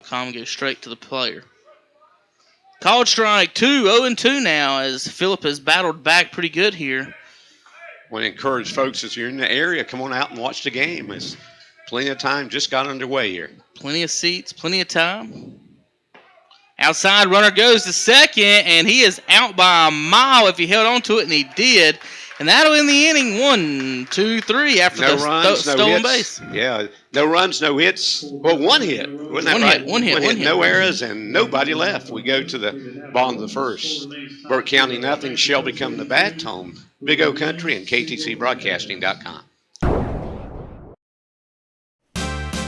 Calm go straight to the player. Called strike 2, 0-2 now as Phillip has battled back pretty good here. I want to encourage folks, if you're in the area, come on out and watch the game. It's plenty of time just got underway here. Plenty of seats, plenty of time. Outside runner goes to second, and he is out by a mile if he held on to it, and he did. And that'll end the inning 1, 2, 3 after No the runs, stolen no base. hits. Yeah, no runs, no hits. Well, one hit. Wasn't that right? One hit. No errors and nobody left. We go to the bottom of the first. Burke County nothing. Shelby come to bat. Home Big O Country and KTCBroadcasting.com.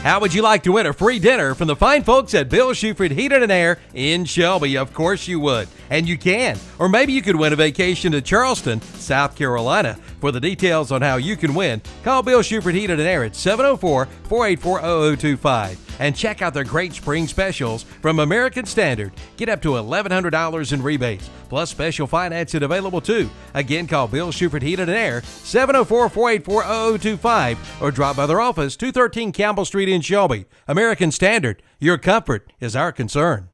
How would you like to win a free dinner from the fine folks at Bill Shuford Heated and Air in Shelby? Of course you would. And you can. Or maybe you could win a vacation to Charleston, South Carolina. For the details on how you can win, call Bill Shuford Heated and Air at 704-484-0025. And check out their great spring specials from American Standard. Get up to $1,100 in rebates, plus special financing available too. Again, call Bill Shuford Heated and Air, 704-484-0025, or drop by their office, 213 Campbell Street in Shelby. American Standard, your comfort is our concern.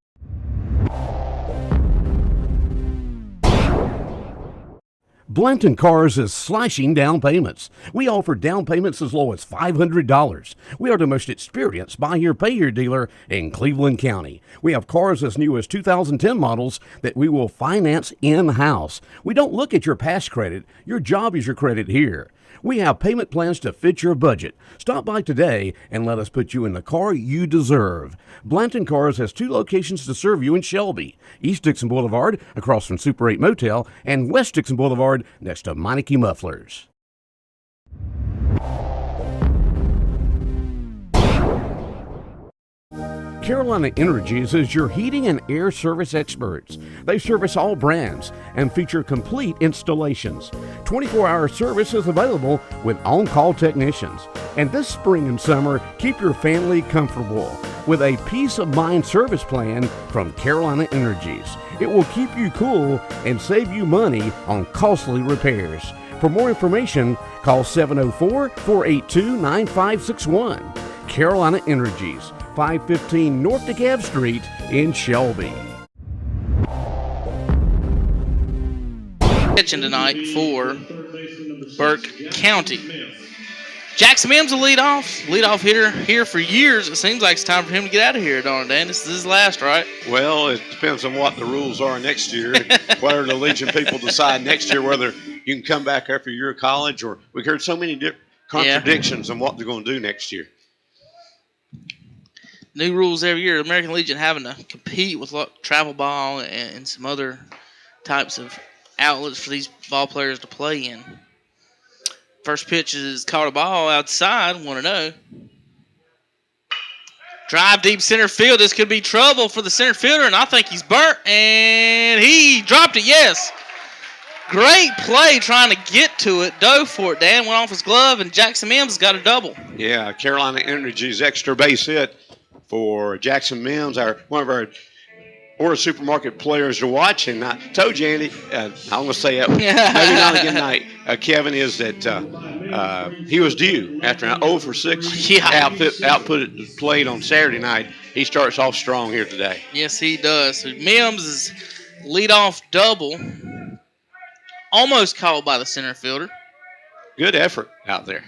Blanton Cars is slashing down payments. We offer down payments as low as $500. We are the most experienced buy here, pay here dealer in Cleveland County. We have cars as new as 2010 models that we will finance in-house. We don't look at your past credit. Your job is your credit here. We have payment plans to fit your budget. Stop by today and let us put you in the car you deserve. Blanton Cars has 2 locations to serve you in Shelby. East Dixon Boulevard, across from Super 8 Motel, and West Dixon Boulevard, next to Meineke Mufflers. Carolina Energies is your heating and air service experts. They service all brands and feature complete installations. 24-hour service is available with on-call technicians. And this spring and summer, keep your family comfortable with a peace of mind service plan from Carolina Energies. It will keep you cool and save you money on costly repairs. For more information, call 704-482-9561. Carolina Energies, 515 North DeKalb Street in Shelby. Pitching tonight for Burke County. Jackson Mims will lead off hitter here for years. It seems like it's time for him to get out of here, don't it, Dan? This is his last, right? Well, it depends on what the rules are next year, whether the Legion people decide next year whether you can come back after a year of college, or we've heard so many contradictions on what they're going to do next year. New rules every year. American Legion having to compete with travel ball and some other types of outlets for these ball players to play in. First pitch is caught a ball outside, 1-0. Drive deep center field. This could be trouble for the center fielder, and I think he's burnt, and he dropped it, yes. Great play trying to get to it. Dove for it. Dan went off his glove, and Jackson Mims got a double. Yeah, Carolina Energy's extra base hit for Jackson Mims, one of our Order Supermarket players to watch. And I told you, Andy, I'm going to say it, maybe not a good night, Kevin, is that he was due after an 0 for 6 output at the plate on Saturday night. He starts off strong here today. Yes, he does. So Mims' leadoff double, almost called by the center fielder. Good effort out there.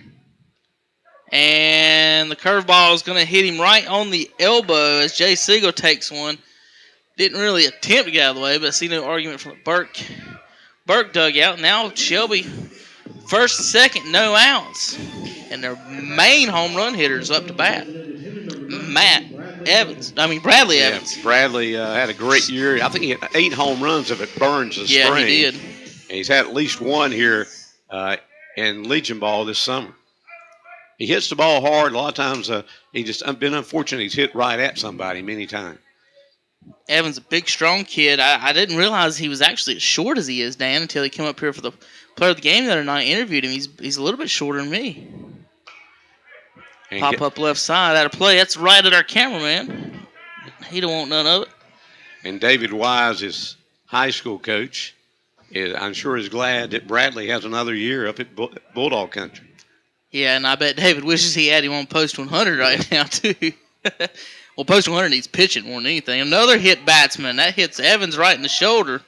And the curveball is going to hit him right on the elbow as Jay Siegel takes one. Didn't really attempt to get out of the way, but I see no argument from the Burke dugout. Now Shelby, first and second, no outs. And their main home run hitter is up to bat. Bradley Evans. Bradley had a great year. I think he had 8 home runs if it burns this spring. Yeah, he did. And he's had at least one here in Legion ball this summer. He hits the ball hard. A lot of times he's just been unfortunate. He's hit right at somebody many times. Evans, a big, strong kid. I didn't realize he was actually as short as he is, Dan, until he came up here for the player of the game the other night. I interviewed him. He's a little bit shorter than me. And pop up left side out of play. That's right at our cameraman. He don't want none of it. And David Wise, his high school coach, I'm sure is glad that Bradley has another year up at Bulldog Country. Yeah, and I bet David wishes he had him on post 100 right now, too. Well, Postal Hunter needs pitching more than anything. Another hit batsman. That hits Evans right in the shoulder.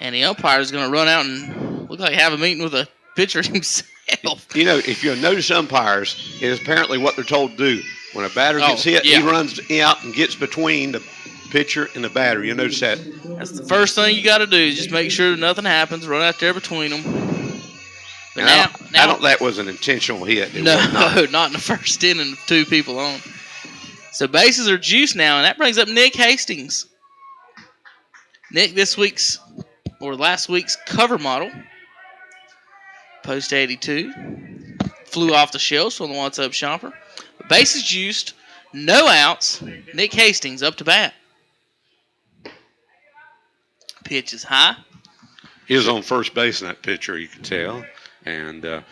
And the umpire is going to run out and look like have a meeting with a pitcher himself. You know, if you'll notice umpires, it is apparently what they're told to do. When a batter gets hit, he runs out and gets between the pitcher and the batter. You'll notice that. That's the first thing you got to do is just make sure that nothing happens. Run out there between them. But I don't. That was an intentional hit. No, not in the first inning of 2 people on. So bases are juiced now, and that brings up Nick Hastings. Nick, last week's cover model, post 82, flew off the shelves from the What's Up Shopper. Bases juiced, no outs. Nick Hastings up to bat. Pitch is high. He was on first base in that picture, you can tell, and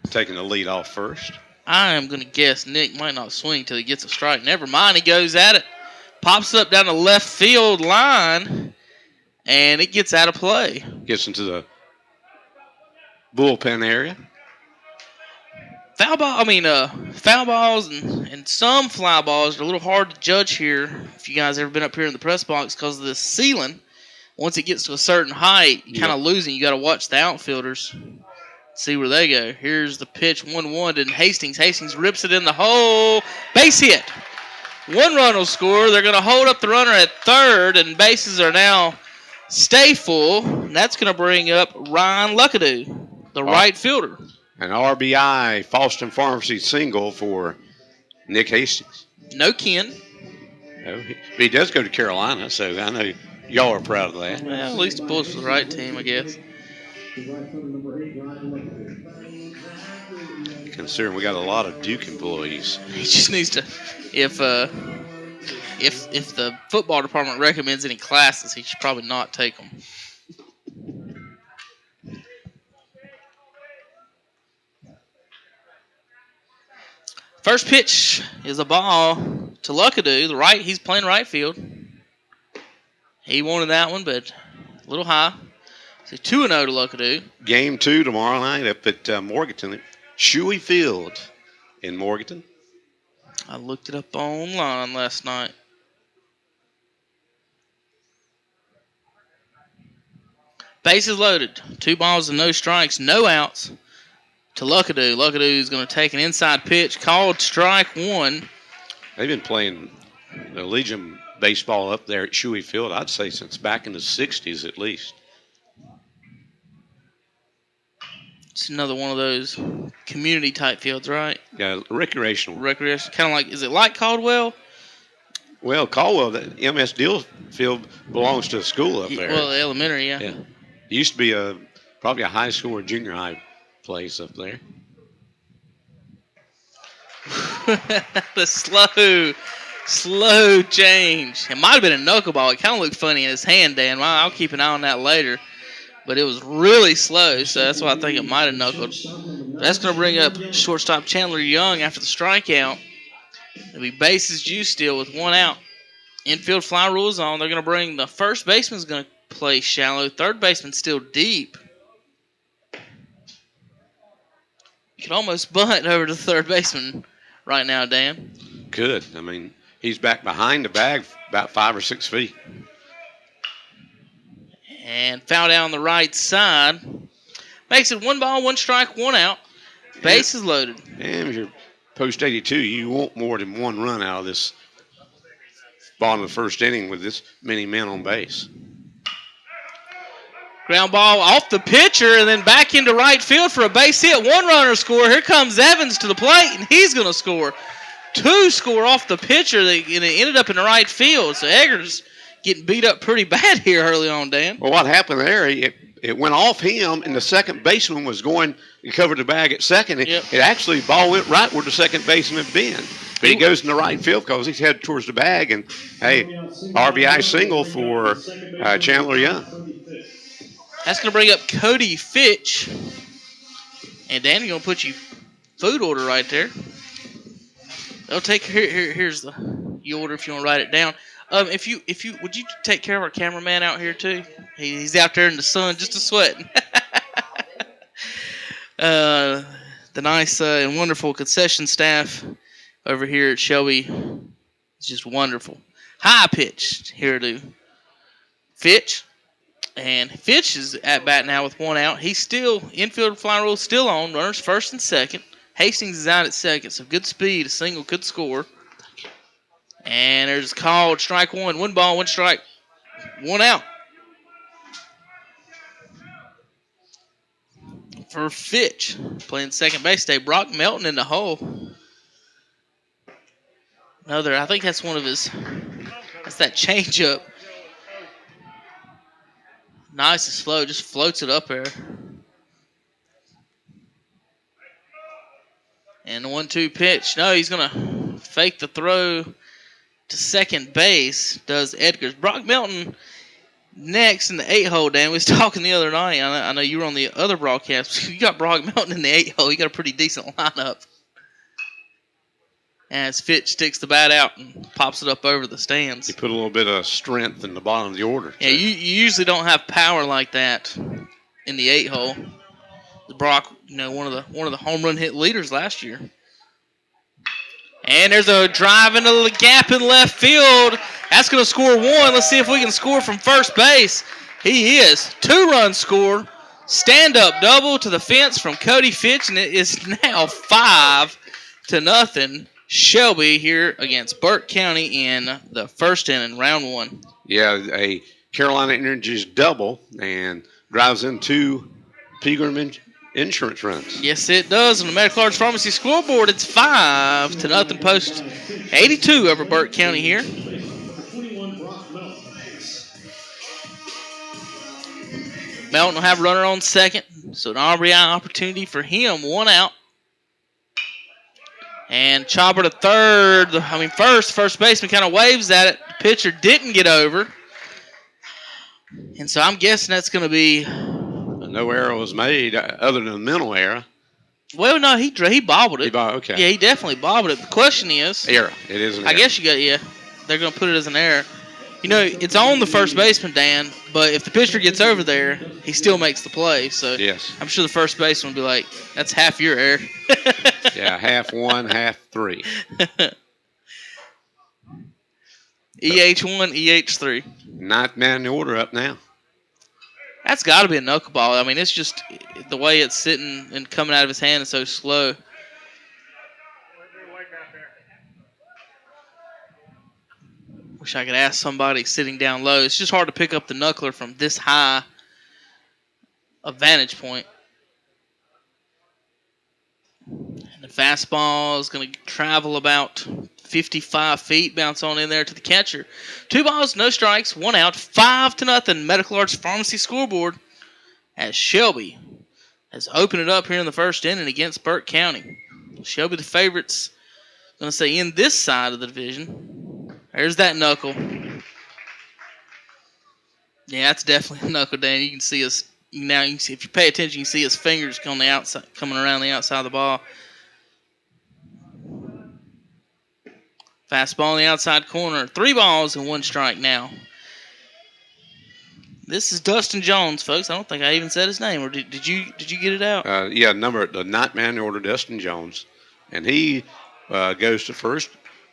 taking the lead off first. I am going to guess Nick might not swing till he gets a strike. Never mind, he goes at it. Pops up down the left field line, and it gets out of play. Gets into the bullpen area. Foul balls and some fly balls are a little hard to judge here. If you guys ever been up here in the press box, because of the ceiling, once it gets to a certain height, you kind of losing. You got to watch the outfielders, see where they go. Here's the pitch, 1-1 to Hastings. Hastings rips it in the hole. Base hit. 1 run will score. They're going to hold up the runner at third, and bases are now stay full. And that's going to bring up Ryan Luckadoo, the right fielder. An RBI Fallston Pharmacy single for Nick Hastings. No Ken. No, he does go to Carolina, so I know y'all are proud of that. Well, at least he pulls for the right team, I guess. Considering we got a lot of Duke employees. He just needs to, if the football department recommends any classes, he should probably not take them. First pitch is a ball to Luckadoo. He's playing right field. He wanted that one, but a little high. So 2-0 to Luckadoo. Game 2 tomorrow night up at Morganton, at Shelby Field in Morganton. I looked it up online last night. Bases loaded. 2 balls and no strikes, no outs to Luckadoo. Luckadoo is going to take an inside pitch, called strike 1. They've been playing the Legion baseball up there at Shelby Field, I'd say, since back in the 60s at least. It's another one of those community-type fields, right? Yeah, recreational. Recreation. Kind of like, is it like Caldwell? Well, Caldwell, the MS Deal field belongs to a school up there. Well, elementary, yeah. Yeah. It used to be probably a high school or junior high place up there. The slow change. It might have been a knuckleball. It kind of looked funny in his hand, Dan. Well, I'll keep an eye on that later. But it was really slow, so that's why I think it might have knuckled. That's going to bring up shortstop Chandler Young after the strikeout. It'll be bases juiced still with 1 out. Infield fly rules on. They're going to bring the first baseman's going to play shallow. Third baseman still deep. You can almost bunt over to the third baseman right now, Dan. Good. I mean, he's back behind the bag about 5 or 6 feet. And foul down the right side. Makes it 1 ball, 1 strike, 1 out. Bases loaded. And if you're post 82, you want more than 1 run out of this bottom of the first inning with this many men on base. Ground ball off the pitcher and then back into right field for a base hit. 1 runner score. Here comes Evans to the plate, and he's going to score. 2 score off the pitcher, and it ended up in the right field. So Eggers getting beat up pretty bad here early on, Dan. Well, what happened there, it went off him, and the second baseman was going to cover the bag at second. It actually, ball went right where the second baseman had been. But he goes in the right field because he's headed towards the bag. And, hey, RBI single for Chandler Young. That's going to bring up Cody Fitch. And Dan, you're going to put you food order right there. They'll take here's the order if you want to write it down. If you would you take care of our cameraman out here too? He's out there in the sun just a sweating. The nice and wonderful concession staff over here at Shelby It's just wonderful. High pitch here to Fitch. And Fitch is at bat now with 1 out. He's still, infield fly rule still on. Runners first and second. Hastings is out at second, so good speed. A single could score. And there's called strike one. 1 ball, 1 strike. 1 out. For Fitch, playing second base today. Brock Melton in the hole. I think that's one of his, that's that changeup. Nice and slow, just floats it up there. And the 1-2 pitch. No, he's going to fake the throw to second base, does Edgars. Brock Melton next in the 8-hole, Dan. We was talking the other night. I know you were on the other broadcast. You got Brock Melton in the 8-hole. You got a pretty decent lineup. As Fitch sticks the bat out and pops it up over the stands. He put a little bit of strength in the bottom of the order. Yeah, you usually don't have power like that in the 8-hole. Brock, one of the home run hit leaders last year. And there's a drive into the gap in left field. That's going to score 1. Let's see if we can score from first base. He is. 2-run score. Stand-up double to the fence from Cody Fitch, and it is now 5-0. Shelby here against Burke County in the first inning, round 1. Yeah, a Carolina Energies double and drives into Pegram insurance runs. Yes, it does. On the Medical Arts Pharmacy scoreboard, it's 5-0 post 82 over Burke County here. Melton will have a runner on second, so an RBI opportunity for him. 1 out. And chopper to first baseman kind of waves at it. The pitcher didn't get over. And so I'm guessing that's going to be... No error was made other than a mental error. Well, no, he bobbled it. Okay. Yeah, he definitely bobbled it. The question is... Error. It is an error. I guess they're going to put it as an error. It's on the first baseman, Dan, but if the pitcher gets over there, he still makes the play. So yes. I'm sure the first baseman will be like, that's half your error. Yeah, half 1, half 3. EH1, EH3. 9th man in the order up now. That's got to be a knuckleball. I mean, it's just the way it's sitting and coming out of his hand is so slow. Wish I could ask somebody sitting down low. It's just hard to pick up the knuckler from this high a vantage point. And the fastball is going to travel about 55 feet, bounce on in there to the catcher. 2 balls, no strikes, 1 out, 5-0 Medical Arts Pharmacy scoreboard as Shelby has opened it up here in the first inning against Burke County. Shelby the favorites, going to say in this side of the division. There's that knuckle. Yeah, that's definitely a knuckle, Dan. You can see us now. You can see if you pay attention, you can see his fingers on the outside, coming around the outside of the ball. Fastball in the outside corner. 3 balls and 1 strike now. This is Dustin Jones, folks. I don't think I even said his name, or did you get it out? Yeah, the 9th man in the order, Dustin Jones, and he goes to first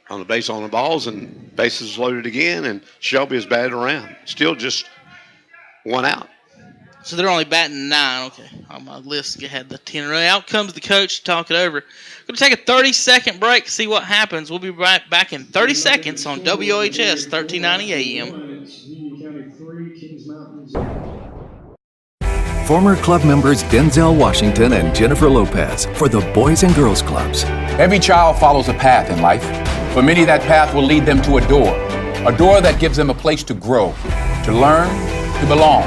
on the base on the balls, and bases loaded again, and Shelby is batted around. Still just 1 out. So they're only batting 9. Okay, on my list, had the 10 right. Out comes the coach to talk it over. Going to take a 30-second break, see what happens. We'll be right back in 30 seconds on WOHS 1390 AM. Former club members Denzel Washington and Jennifer Lopez for the Boys and Girls Clubs. Every child follows a path in life. For many, that path will lead them to a door that gives them a place to grow, to learn, to belong,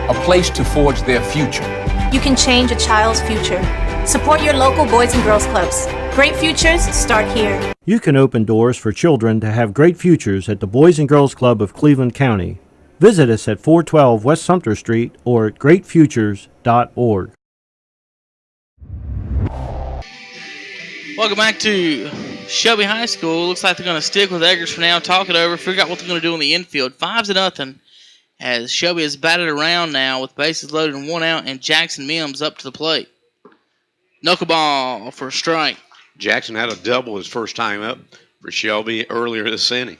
a place to forge their future. You can change a child's future. Support your local Boys and Girls Clubs. Great futures start here. You can open doors for children to have great futures at the Boys and Girls Club of Cleveland County. Visit us at 412 West Sumter Street or at greatfutures.org. Welcome back to Shelby High School. Looks like they're going to stick with Eggers for now, talk it over, figure out what they're going to do in the infield. 5-0 as Shelby has batted around now with bases loaded and 1 out, and Jackson Mims up to the plate. Knuckleball for a strike. Jackson had a double his first time up. for Shelby earlier this inning.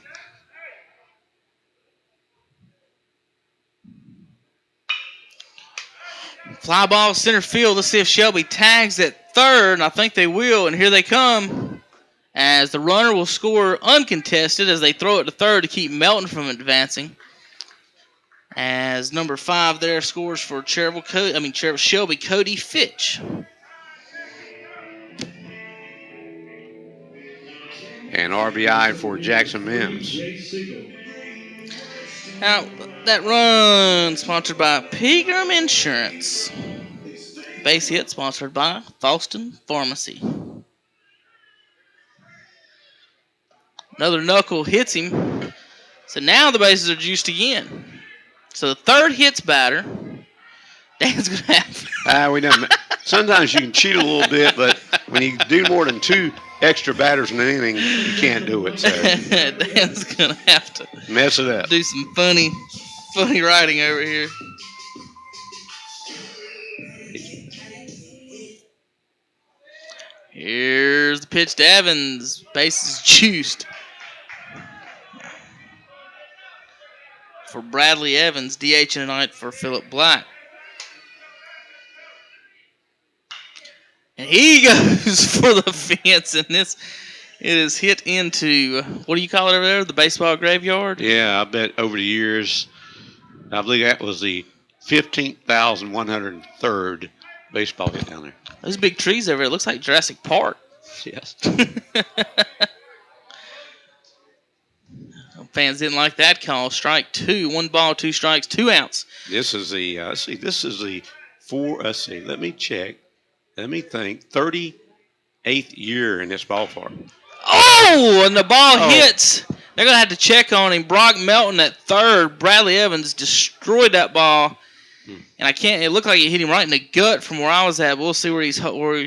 Fly ball center field. Let's see if Shelby tags at third, and I think they will. And here they come, as the runner will score uncontested as they throw it to third to keep Melton from advancing. As number 5 there scores for Shelby, Cody Fitch. And RBI for Jackson Mims. Now, that run sponsored by Pegram Insurance. Base hit sponsored by Falston Pharmacy. Another knuckle hits him. So now the bases are juiced again. So the third hits batter. Dan's going to have... We know. Sometimes you can cheat a little bit, but when you do more than 2 extra batters in an inning, you can't do it. So. Dan's going to have to mess it up. Do some funny writing over here. Here's the pitch to Evans. Base is juiced. For Bradley Evans, DH tonight for Phillip Black. And he goes for the fence, and it is hit into, what do you call it over there, the baseball graveyard? Yeah, I bet over the years, I believe that was the 15,103rd baseball hit down there. Those big trees over there, it looks like Jurassic Park. Yes. Fans didn't like that call. Strike 2. 1 ball, 2 strikes, 2 outs. This is the, let me check. Let me think. 38th year in this ballpark. Oh, and the ball hits. They're going to have to check on him. Brock Melton at third. Bradley Evans destroyed that ball. And it looked like it hit him right in the gut from where I was at. We'll see where he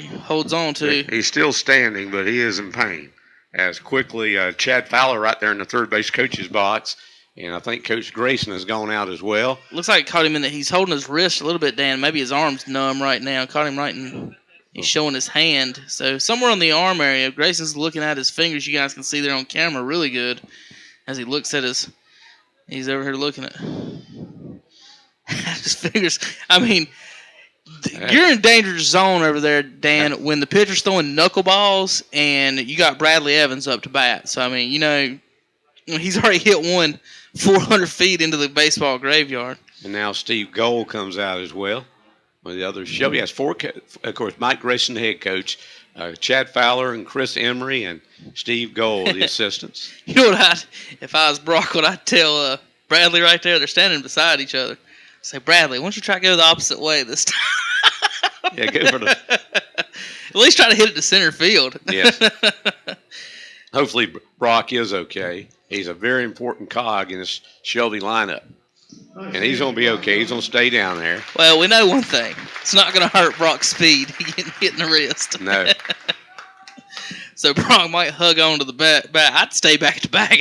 holds on to. He's still standing, but he is in pain. As quickly, Chad Fowler right there in the third base coach's box. And I think Coach Grayson has gone out as well. Looks like it caught him in he's holding his wrist a little bit, Dan. Maybe his arm's numb right now. Caught him right in, he's showing his hand. So somewhere on the arm area, Grayson's looking at his fingers. You guys can see there on camera really good as he looks at he's over here looking at his fingers. I mean, you're in danger zone over there, Dan, when the pitcher's throwing knuckleballs and you got Bradley Evans up to bat. So, I mean, he's already hit one 400 feet into the baseball graveyard. And now Steve Gold comes out as well. One of the others. Shelby has 4, of course, Mike Grayson, the head coach, Chad Fowler and Chris Emery, and Steve Gold, the assistants. You know what if I was Brock, what I'd tell Bradley right there, they're standing beside each other. Say, Bradley, why don't you try to go the opposite way this time? Yeah, go for the... At least try to hit it to center field. Yes. Hopefully Brock is okay. He's a very important cog in this Shelby lineup. And he's going to be okay. He's going to stay down there. Well, we know one thing. It's not going to hurt Brock's speed getting hit in the wrist. No. So Brock might hug on to the bat. I'd stay back to back.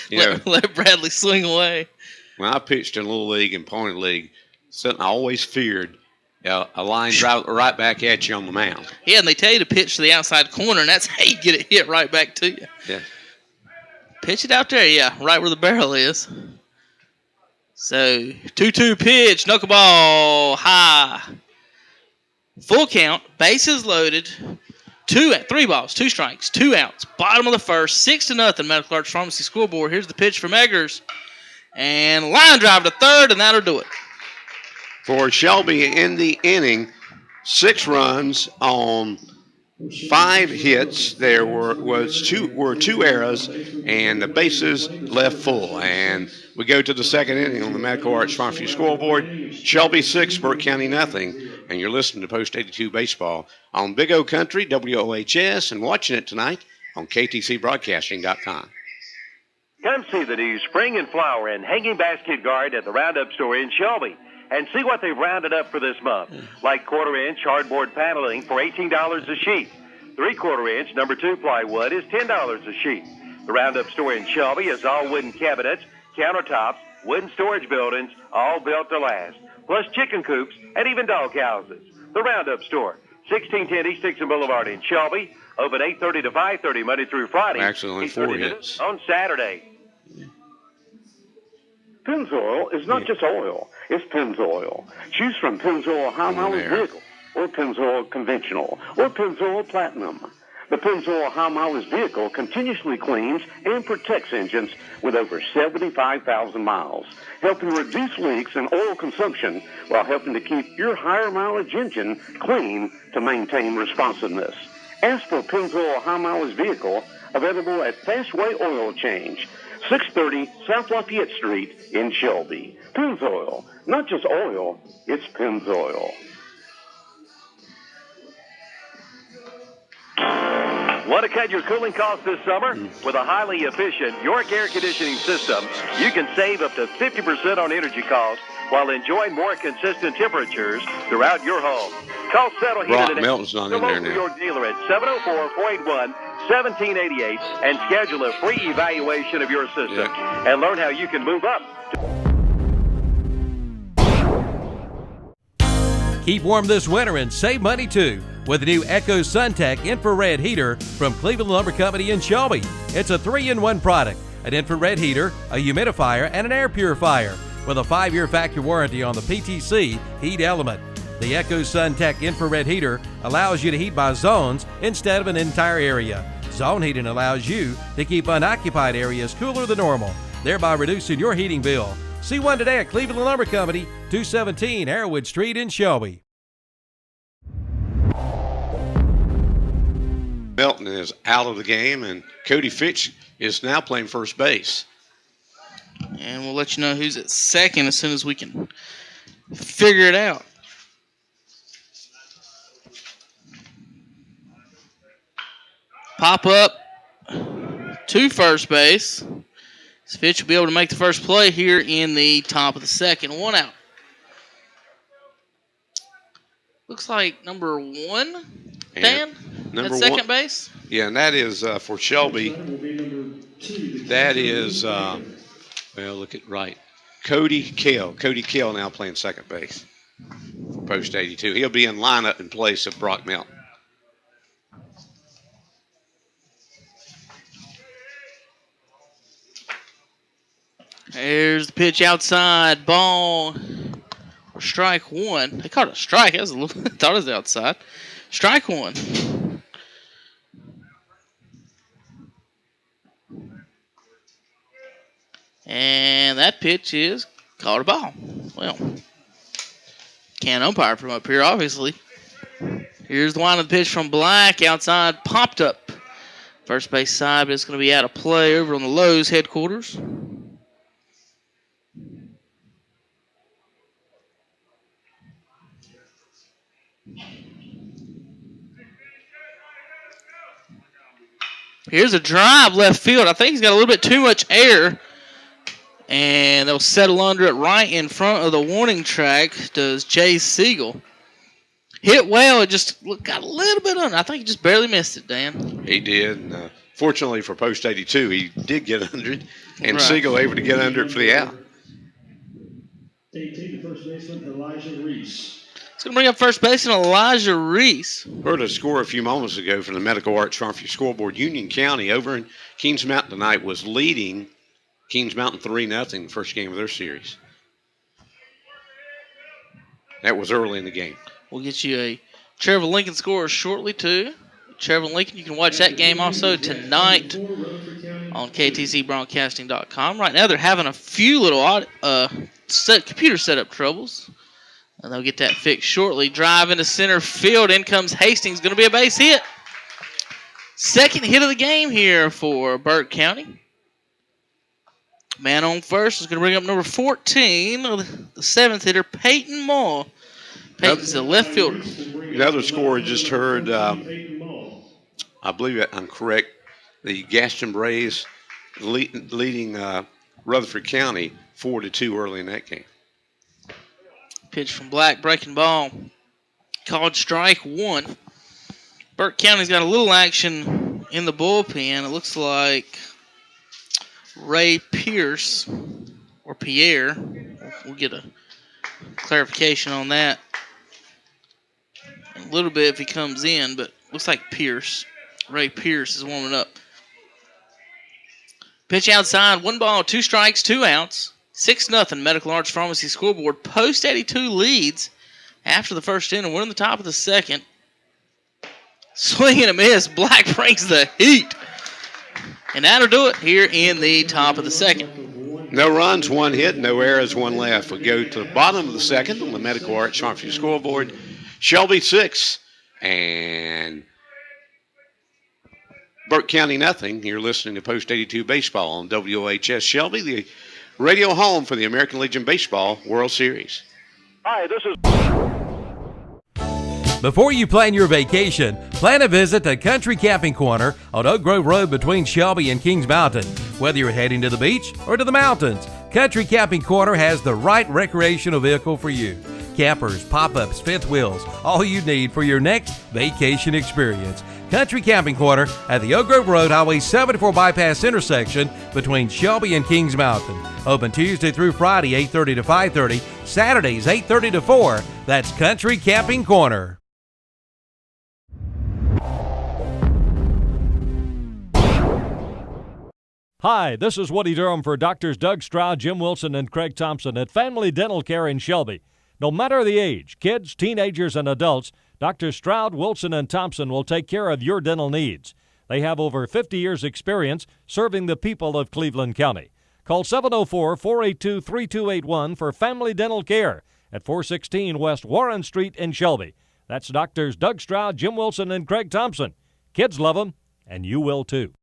Let Bradley swing away. When I pitched in Little League and Pony League, something I always feared, a line drive right back at you on the mound. Yeah, and they tell you to pitch to the outside corner, and that's how you get it hit right back to you. Yeah. Pitch it out there, yeah, right where the barrel is. So, 2-2 pitch, knuckleball, high. Full count, bases loaded, 3 balls, 2 strikes, 2 outs. Bottom of the first, 6-0 Medical Arts Pharmacy scoreboard. Here's the pitch from Eggers. And line drive to third, and that'll do it. For Shelby in the inning, 6 runs on 5 hits. There were 2 errors, and the bases left full. And we go to the second inning on the Medical Arts Pharmacy scoreboard. Shelby 6, Burke County nothing. And you're listening to Post 82 Baseball on Big O Country, WOHS, and watching it tonight on KTCBroadcasting.com. Come see the new spring and flower and hanging basket guard at the Roundup store in Shelby and see what they've rounded up for this month. Like 1/4-inch hardboard paneling for $18 a sheet. 3/4-inch number 2 plywood is $10 a sheet. The Roundup store in Shelby is all wooden cabinets, countertops, wooden storage buildings, all built to last. Plus chicken coops and even dog houses. The Roundup store, 1610 East Dixon Boulevard in Shelby. Open 8:30 to 5:30 Monday through Friday. Actually, only 4 8:30 to hits. on Saturday. Pennzoil is not just oil, it's Pennzoil. Choose from Pennzoil High Mileage Vehicle, or Pennzoil Conventional, or Pennzoil Platinum. The Pennzoil High Mileage Vehicle continuously cleans and protects engines with over 75,000 miles, helping reduce leaks and oil consumption while helping to keep your higher mileage engine clean to maintain responsiveness. Ask for Pennzoil High Mileage Vehicle, available at Fastway Oil Change, 630 South Lafayette Street in Shelby. Pennzoil, not just oil, it's Pennzoil. Want to cut your cooling costs this summer? With a highly efficient York air conditioning system, you can save up to 50% on energy costs while enjoying more consistent temperatures throughout your home. Call Settle Heating Brock today. Melton's not in there now. Your dealer at 704-481-1788 and schedule a free evaluation of your system and learn how you can move up. Keep warm this winter and save money too with the new Echo SunTech infrared heater from Cleveland Lumber Company in Shelby. It's a 3-in-1 product, an infrared heater, a humidifier, and an air purifier with a 5-year factory warranty on the PTC heat element. The Echo SunTech infrared heater allows you to heat by zones instead of an entire area. Zone heating allows you to keep unoccupied areas cooler than normal, thereby reducing your heating bill. See one today at Cleveland Lumber Company, 217 Arrowwood Street in Shelby. Melton is out of the game, and Cody Fitch is now playing first base. And we'll let you know who's at second as soon as we can figure it out. Pop up to first base. Fitch will be able to make the first play here in the top of the second. 1 out. Looks like number 1, Dan, at second base. Yeah, and that is for Shelby. That is, well, look at right. Cody Kell. Cody Kell now playing second base for post 82. He'll be in lineup in place of Brock Melton. There's the pitch outside. Ball. Or strike 1. They called it a strike. I thought it was outside. Strike 1. And that pitch is called a ball. Well, can't umpire from up here, obviously. Here's the line of the pitch from Black. Outside, popped up. First base side, but it's going to be out of play over on the Lowe's headquarters. Here's a drive left field. I think he's got a little bit too much air. And they'll settle under it right in front of the warning track. Does Jay Siegel. Hit well. It just got a little bit under. I think he just barely missed it, Dan. He did. Fortunately for post 82, he did get under it. And Right. Siegel able to get under it for the out. 18 to first baseman Elijah Reese. It's going to bring up first baseman Elijah Reese. Heard a score a few moments ago from the Medical Arts Farmview scoreboard. Union County over in Kings Mountain tonight was leading Kings Mountain 3-0 first game of their series. That was early in the game. We'll get you a Trevor Lincoln score shortly, too. Trevor Lincoln, you can watch that game also tonight on ktcbroadcasting.com. Right now, they're having a few little computer setup troubles. And they'll get that fixed shortly. Drive into center field. In comes Hastings. Going to be a base hit. Second hit of the game here for Burke County. Man on first is going to bring up number 14, the seventh hitter, Peyton Moore. Peyton's the left fielder. Another score I just heard, I believe I'm correct, the Gaston Braves leading Rutherford County 4-2 early in that game. Pitch from Black, breaking ball. Called strike 1. Burke County's got a little action in the bullpen. It looks like Ray Pierce or Pierre. We'll get a clarification on that in a little bit if he comes in, but looks like Pierce. Ray Pierce is warming up. Pitch outside, 1 ball, 2 strikes, 2 outs. 6-0 Medical Arts Pharmacy scoreboard. Post 82 leads after the first inning. We're in the top of the second. Swing and a miss. Black brings the heat. And that'll do it here in the top of the second. No runs, 1 hit, no errors, 1 left. We go to the bottom of the second on the Medical Arts Pharmacy scoreboard. Shelby 6 and Burke County nothing. You're listening to Post 82 Baseball on WOHS Shelby, the radio home for the American Legion Baseball World Series. Hi, this is... Before you plan your vacation, plan a visit to Country Camping Corner on Oak Grove Road between Shelby and Kings Mountain. Whether you're heading to the beach or to the mountains, Country Camping Corner has the right recreational vehicle for you. Campers, pop-ups, fifth wheels, all you need for your next vacation experience. Country Camping Corner at the Oak Grove Road Highway 74 bypass intersection between Shelby and Kings Mountain. Open Tuesday through Friday, 8:30 to 5:30, Saturdays, 8:30 to 4. That's Country Camping Corner. Hi, this is Woody Durham for Doctors Doug Stroud, Jim Wilson, and Craig Thompson at Family Dental Care in Shelby. No matter the age, kids, teenagers, and adults, Dr. Stroud, Wilson, and Thompson will take care of your dental needs. They have over 50 years' experience serving the people of Cleveland County. Call 704-482-3281 for Family Dental Care at 416 West Warren Street in Shelby. That's Doctors Doug Stroud, Jim Wilson, and Craig Thompson. Kids love them, and you will too.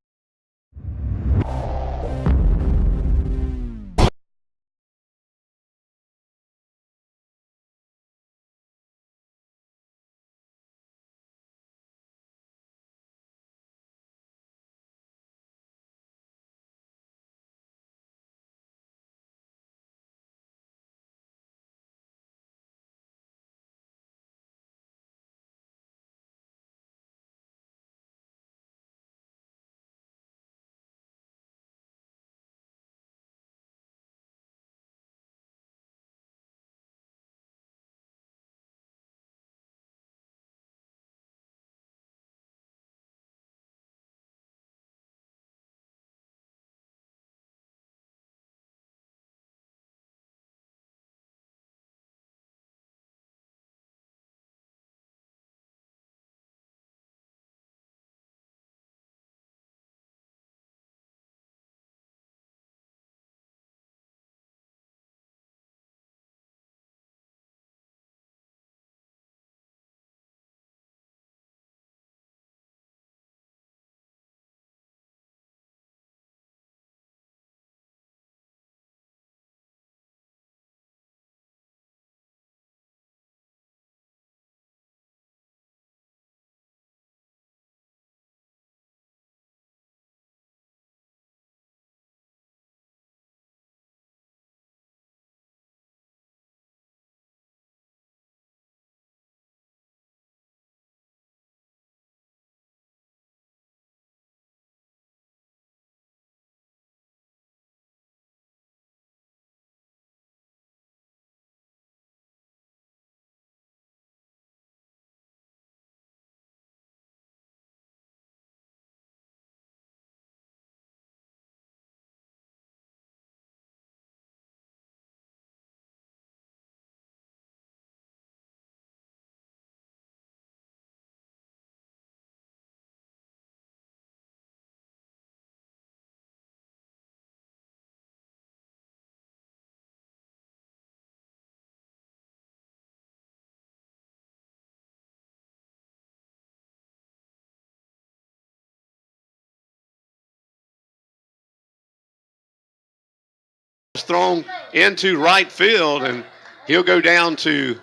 Thrown into right field, and he'll go down to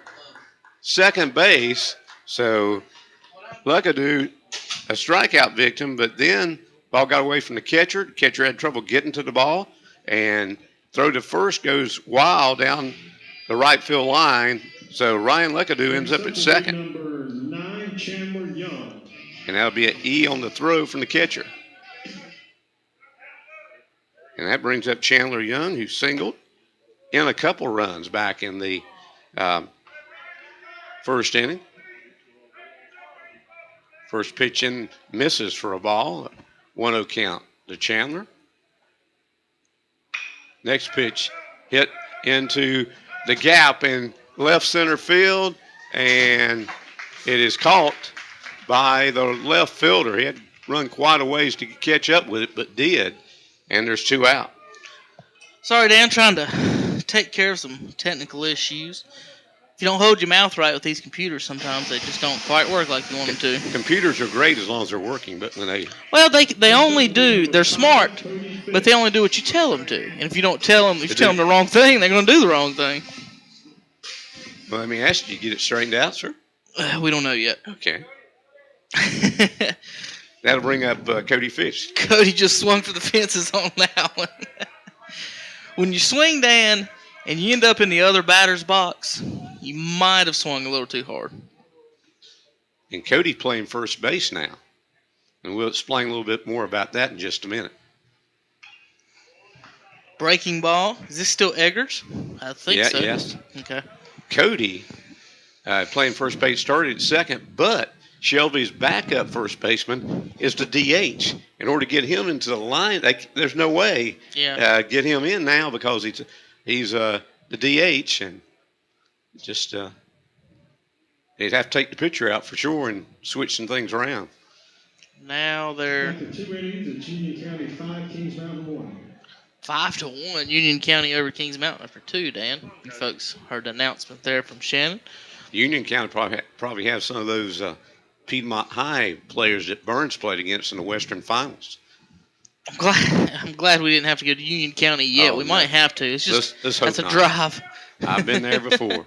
second base. So Luckadoo, a strikeout victim, but then ball got away from the catcher. The catcher had trouble getting to the ball, and throw to first goes wild down the right field line. So Ryan Luckadoo ends up at second. Number 9, Chandler Young. And that'll be an E on the throw from the catcher. And that brings up Chandler Young, who singled in a couple runs back in the first inning. First pitch in misses for a ball. 1-0 count to Chandler. Next pitch hit into the gap in left center field, and it is caught by the left fielder. He had to run quite a ways to catch up with it, but did, and there's 2 out. Sorry, Dan, trying to take care of some technical issues. If you don't hold your mouth right with these computers, sometimes they just don't quite work like you want them to. Computers are great as long as they're working, but when they... Well, they only do, they're smart, but they only do what you tell them to. And if you don't tell them, if you tell them the wrong thing, they're going to do the wrong thing. Well, let me ask you, get it straightened out, sir? We don't know yet. Okay. That'll bring up Cody Fish. Cody just swung for the fences on that one. When you swing, Dan, and you end up in the other batter's box, you might have swung a little too hard. And Cody's playing first base now. And we'll explain a little bit more about that in just a minute. Breaking ball. Is this still Eggers? I think so. Yes. Okay. Cody, playing first base, started at second, but Shelby's backup first baseman is the DH. In order to get him into the line, there's no way get him in now because he's the DH, and just they'd have to take the pitcher out for sure and switch some things around. Now they're After 2 innings, it's Union County 5, Kings Mountain 1. 5-1. Union County over Kings Mountain after 2. Dan, you folks heard the announcement there from Shannon. Union County probably have some of those Piedmont High players that Burns played against in the Western Finals. I'm glad we didn't have to go to Union County yet. We might have to. It's just that's a drive. I've been there before.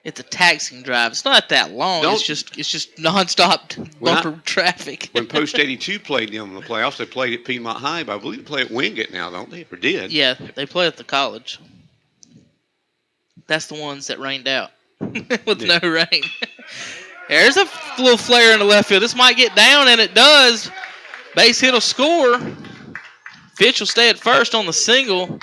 It's a taxing drive. It's not that long. It's just nonstop bumper traffic. When Post 82 played them in the playoffs, they played at Piedmont High, but I believe they play at Wingate now, don't they? Or did? Yeah, they play at the college. That's the ones that rained out with no rain. There's a little flare in the left field. This might get down, and it does. Base hit will score. Fitch will stay at first on the single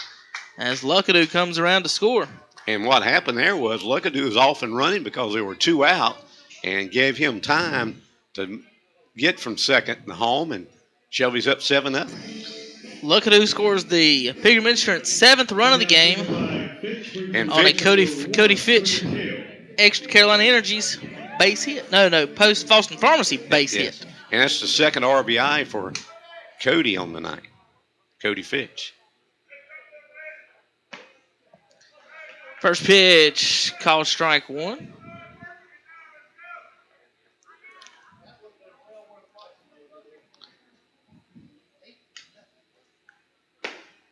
as Luckadoo comes around to score. And what happened there was Luckadoo was off and running because there were 2 out and gave him time to get from second to home, and Shelby's up 7-0. Luckadoo scores the Pilgrim Insurance 7th run of the game and on a Cody Fitch Extra Carolina Energies base hit. No, Post Foston Pharmacy base hit. And that's the second RBI for Cody on the night. Cody Fitch. First pitch, called strike 1.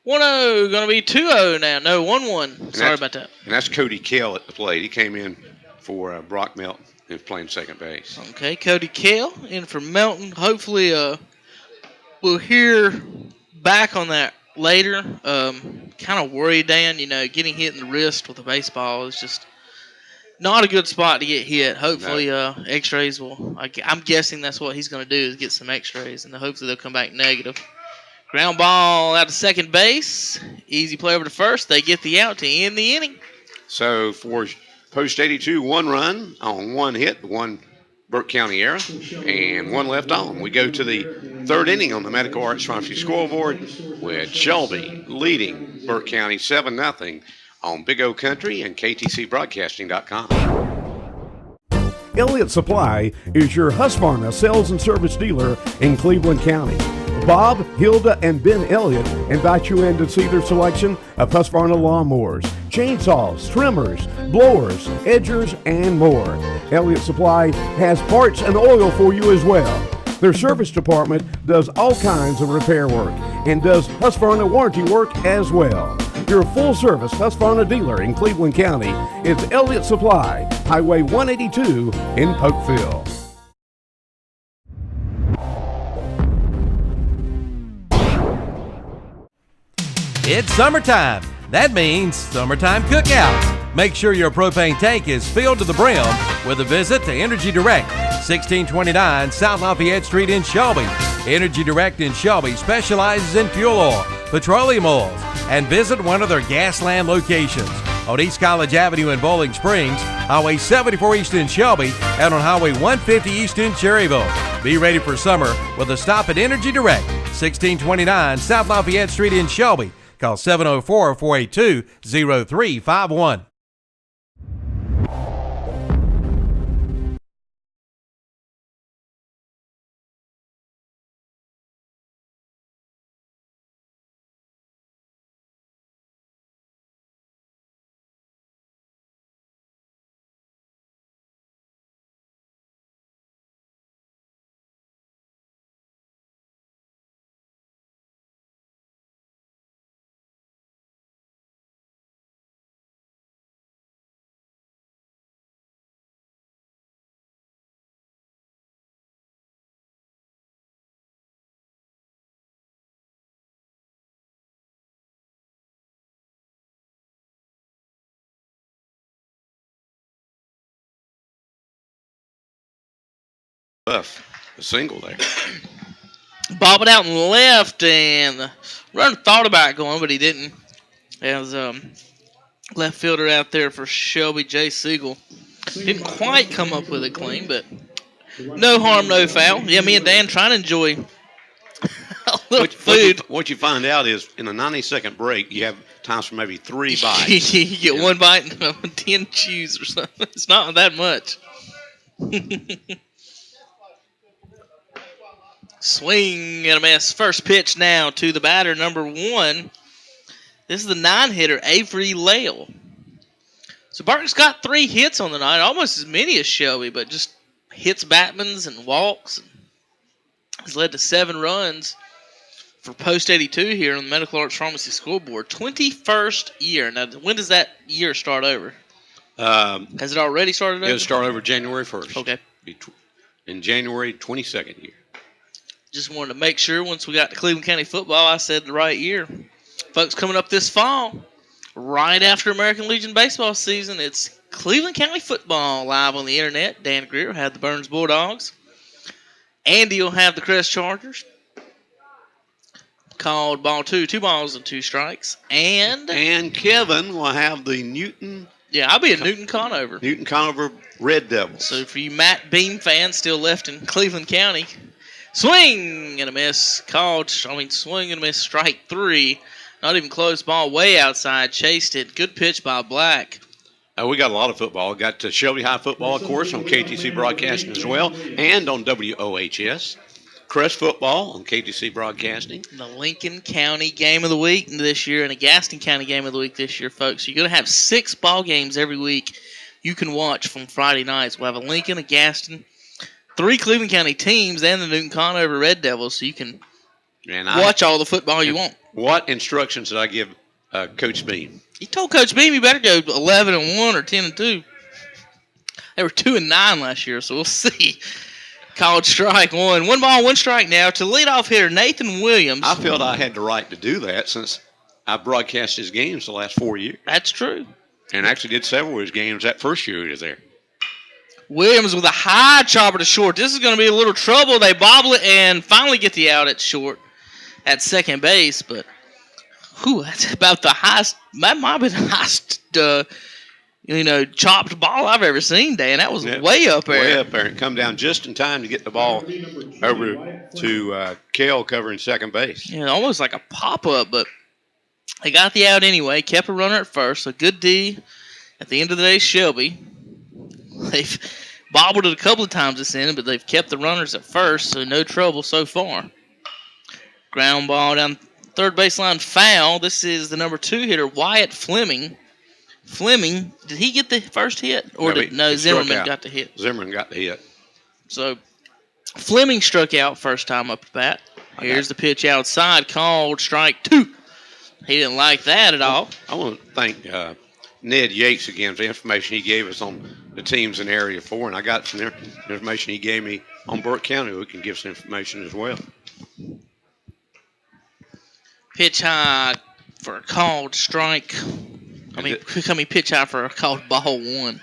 Going to be 2-0 now. No, 1-1. Sorry about that. And that's Cody Kell at the plate. He came in for Brock Melton, who's playing second base. Okay, Cody Kell in for Melton. Hopefully we'll hear back on that later. Kind of worried, Dan. Getting hit in the wrist with a baseball is just not a good spot to get hit. Hopefully x-rays will. I'm guessing that's what he's going to do is get some x-rays, and hopefully they'll come back negative. Ground ball out to second base. Easy play over to first. They get the out to end the inning. So for Post 82, 1 run on 1 hit, 1 Burke County error, and 1 left on. We go to the 3rd inning on the Medical Arts Pharmacy scoreboard with Shelby leading Burke County 7-0 on Big O Country and KTCBroadcasting.com. Elliott Supply is your Husqvarna sales and service dealer in Cleveland County. Bob, Hilda, and Ben Elliott invite you in to see their selection of Husqvarna lawnmowers, chainsaws, trimmers, blowers, edgers, and more. Elliott Supply has parts and oil for you as well. Their service department does all kinds of repair work and does Husqvarna warranty work as well. Your full-service Husqvarna dealer in Cleveland County is Elliott Supply, Highway 182 in Polkville. It's summertime. That means summertime cookouts. Make sure your propane tank is filled to the brim with a visit to Energy Direct, 1629 South Lafayette Street in Shelby. Energy Direct in Shelby specializes in fuel oil, petroleum oils, and visit one of their Gasland locations on East College Avenue in Bowling Springs Highway 74 East in Shelby, and on Highway 150 East in Cherryville. Be ready for summer with a stop at Energy Direct, 1629 South Lafayette Street in Shelby. Call 704-482-0351. Buff, a single there. Bob it out and left, and the runner thought about going, but he didn't. As left fielder out there for Shelby, Jay Siegel. Didn't quite come up with it clean, but no harm, no foul. Yeah, me and Dan trying to enjoy a little food. What you find out is in a 90-second break, you have times for maybe 3 bites. You get one bite and 10 chews or something. It's not that much. Swing and a miss. First pitch now to the batter, number 1. This is the 9-hitter, Avery Lale. So Burke's got 3 hits on the night, almost as many as Shelby, but just hits Batmans and walks. Has led to 7 runs for Post 82 here on the Medical Arts Pharmacy scoreboard. 21st year. Now, when does that year start over? Has it already started over? It'll start over January 1st. Okay. In January 22nd year. Just wanted to make sure once we got to Cleveland County football, I said the right year. Folks, coming up this fall, right after American Legion baseball season, it's Cleveland County football live on the internet. Dan Greer will have the Burns Bulldogs. Andy will have the Crest Chargers. Called ball 2, 2 balls and 2 strikes. And Kevin will have the Newton. Yeah, I'll be at Newton Conover. Newton Conover Red Devils. So for you Matt Beam fans still left in Cleveland County, swing and a miss. Swing and a miss, strike 3. Not even close, ball way outside. Chased it. Good pitch by Black. We got a lot of football. Got Shelby High football, of course, on KTC Broadcasting as well, and on WOHS. Crest football on KTC Broadcasting. The Lincoln County Game of the Week this year and a Gaston County Game of the Week this year, folks. You're going to have 6 ball games every week you can watch from Friday nights. We'll have a Lincoln, a Gaston, 3 Cleveland County teams, and the Newton Conover Red Devils, so you can watch all the football you want. What instructions did I give Coach Beam? He told Coach Beam you better go 11-1 or 10-2. They were 2-9 last year, so we'll see. Called strike 1. 1 ball, 1 strike now to leadoff hitter Nathan Williams. I felt I had the right to do that since I broadcast his games the last 4 years. That's true. And actually did several of his games that first year he was there. Williams with a high chopper to short. This is going to be a little trouble. They bobble it and finally get the out at short at second base. But, that's about the highest. That might be the highest, chopped ball I've ever seen, Dan. That was way up there. Way up there. And come down just in time to get the ball over to Kale covering second base. Yeah, almost like a pop-up, but they got the out anyway. Kept a runner at first. A good D at the end of the day, Shelby. They've bobbled it a couple of times this inning, but they've kept the runners at first, so no trouble so far. Ground ball down third baseline, foul. This is the number 2 hitter, Wyatt Fleming. Fleming, did he get the first hit? Or Zimmerman got the hit? Zimmerman got the hit. So Fleming struck out first time up at bat. Here's the pitch outside, called strike 2. He didn't like that at all. I want to thank Ned Yates again for the information he gave us on the teams in Area 4, and I got some information he gave me on Burke County. We can give some information as well. Pitch high for a called strike. Pitch high for a called ball 1.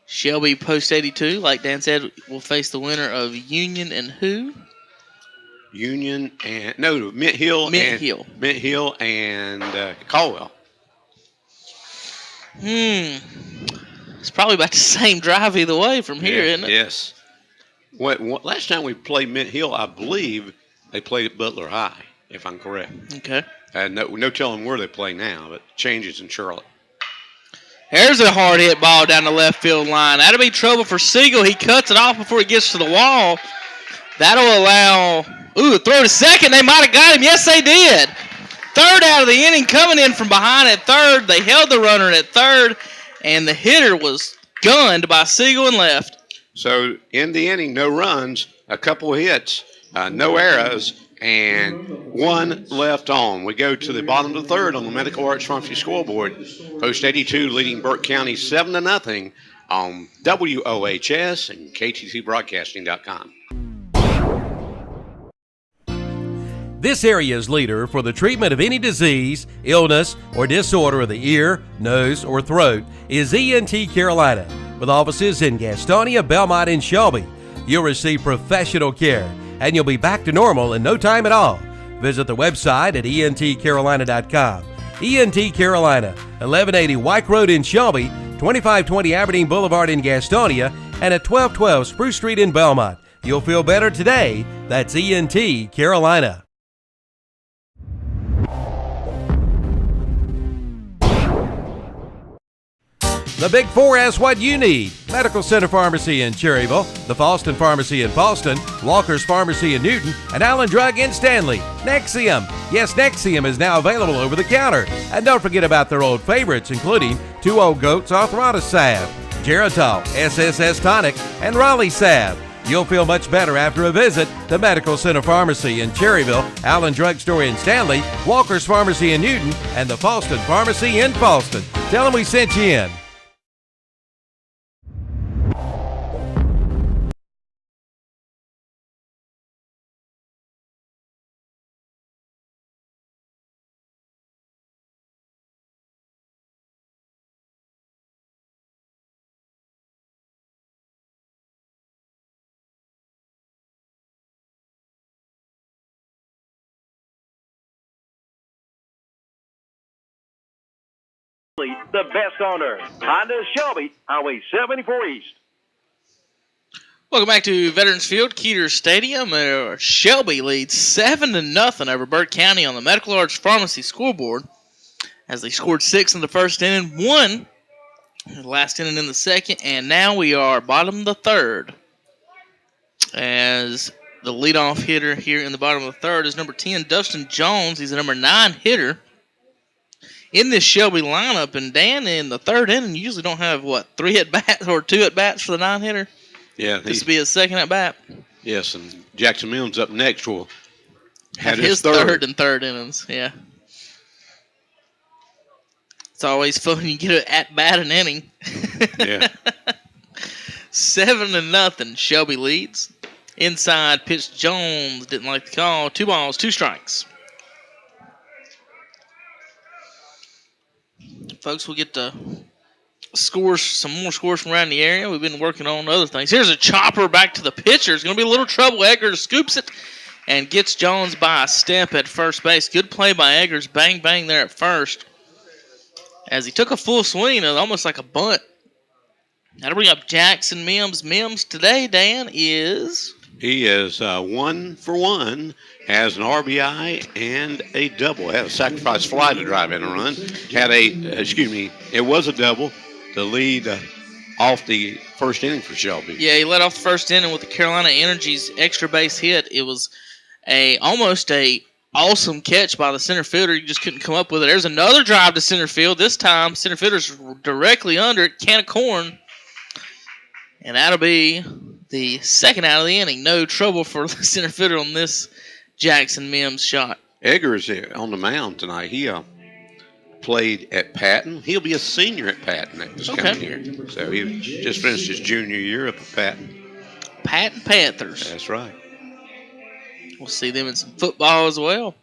Shelby Post 82, like Dan said, will face the winner of Union and who? Mint Hill and Caldwell. It's probably about the same drive either way from here, isn't it? Yes. Last time we played Mint Hill, I believe they played at Butler High, if I'm correct. Okay. And no telling where they play now, but changes in Charlotte. There's a hard hit ball down the left field line. That'll be trouble for Siegel. He cuts it off before he gets to the wall. That'll allow, throw to second. They might have got him. Yes, they did. Third out of the inning, coming in from behind at third. They held the runner at third, and the hitter was gunned by Siegel and left. So in the inning, no runs, a couple of hits, no errors, and one left on. We go to the bottom of the third on the Medical Arts Pharmacy scoreboard. Post 82 leading Burke County 7-0 on WOHS and KTCBroadcasting.com. This area's leader for the treatment of any disease, illness, or disorder of the ear, nose, or throat is ENT Carolina. With offices in Gastonia, Belmont, and Shelby, you'll receive professional care, and you'll be back to normal in no time at all. Visit the website at entcarolina.com. ENT Carolina, 1180 White Road in Shelby, 2520 Aberdeen Boulevard in Gastonia, and at 1212 Spruce Street in Belmont. You'll feel better today. That's ENT Carolina. The Big Four has what you need. Medical Center Pharmacy in Cherryville, the Falston Pharmacy in Falston, Walker's Pharmacy in Newton, and Allen Drug in Stanley. Nexium. Yes, Nexium is now available over the counter. And don't forget about their old favorites, including 2 Old Goats Arthritis Salve, Geritol, SSS Tonic, and Raleigh Salve. You'll feel much better after a visit to Medical Center Pharmacy in Cherryville, Allen Drug Store in Stanley, Walker's Pharmacy in Newton, and the Falston Pharmacy in Falston. Tell them we sent you in. The best on earth. Honda Shelby, Highway 74 East. Welcome back to Veterans Field, Keeter Stadium. Shelby leads 7-0 over Burke County on the Medical Arts Pharmacy scoreboard as they scored 6 in the first inning, 1 in the last inning in the second, and now we are bottom of the third as the leadoff hitter here in the bottom of the third is number 10, Dustin Jones. He's the number 9 hitter in this Shelby lineup. And Dan, in the third inning, you usually don't have, 3 at-bats or 2 at-bats for the 9-hitter? Yeah. This will be his second at-bat. Yes, and Jackson Mills up next will have his third and third innings, yeah. It's always fun when you get an at-bat an inning. Yeah. 7-0, Shelby leads. Inside pitch, Jones didn't like the call. 2 balls, 2 strikes. Folks, we'll get to scores, some more scores from around the area. We've been working on other things. Here's a chopper back to the pitcher. It's going to be a little trouble. Eggers scoops it and gets Jones by a step at first base. Good play by Eggers. Bang, bang there at first. As he took a full swing, it was almost like a bunt. That'll bring up Jackson Mims. Mims today, Dan, is... He is 1 for 1, has an RBI and a double. Had a sacrifice fly to drive in a run. Had it was a double to lead off the first inning for Shelby. Yeah, he led off the first inning with the Carolina Energy's extra base hit. It was almost a awesome catch by the center fielder. You just couldn't come up with it. There's another drive to center field. This time, center fielder's directly under it. Can of corn. And that'll be the second out of the inning. No trouble for the center fielder on this Jackson Mims shot. Eggers on the mound tonight. He played at Patton. He'll be a senior at Patton this coming year. So he just finished his junior year up at Patton. Patton Panthers. That's right. We'll see them in some football as well.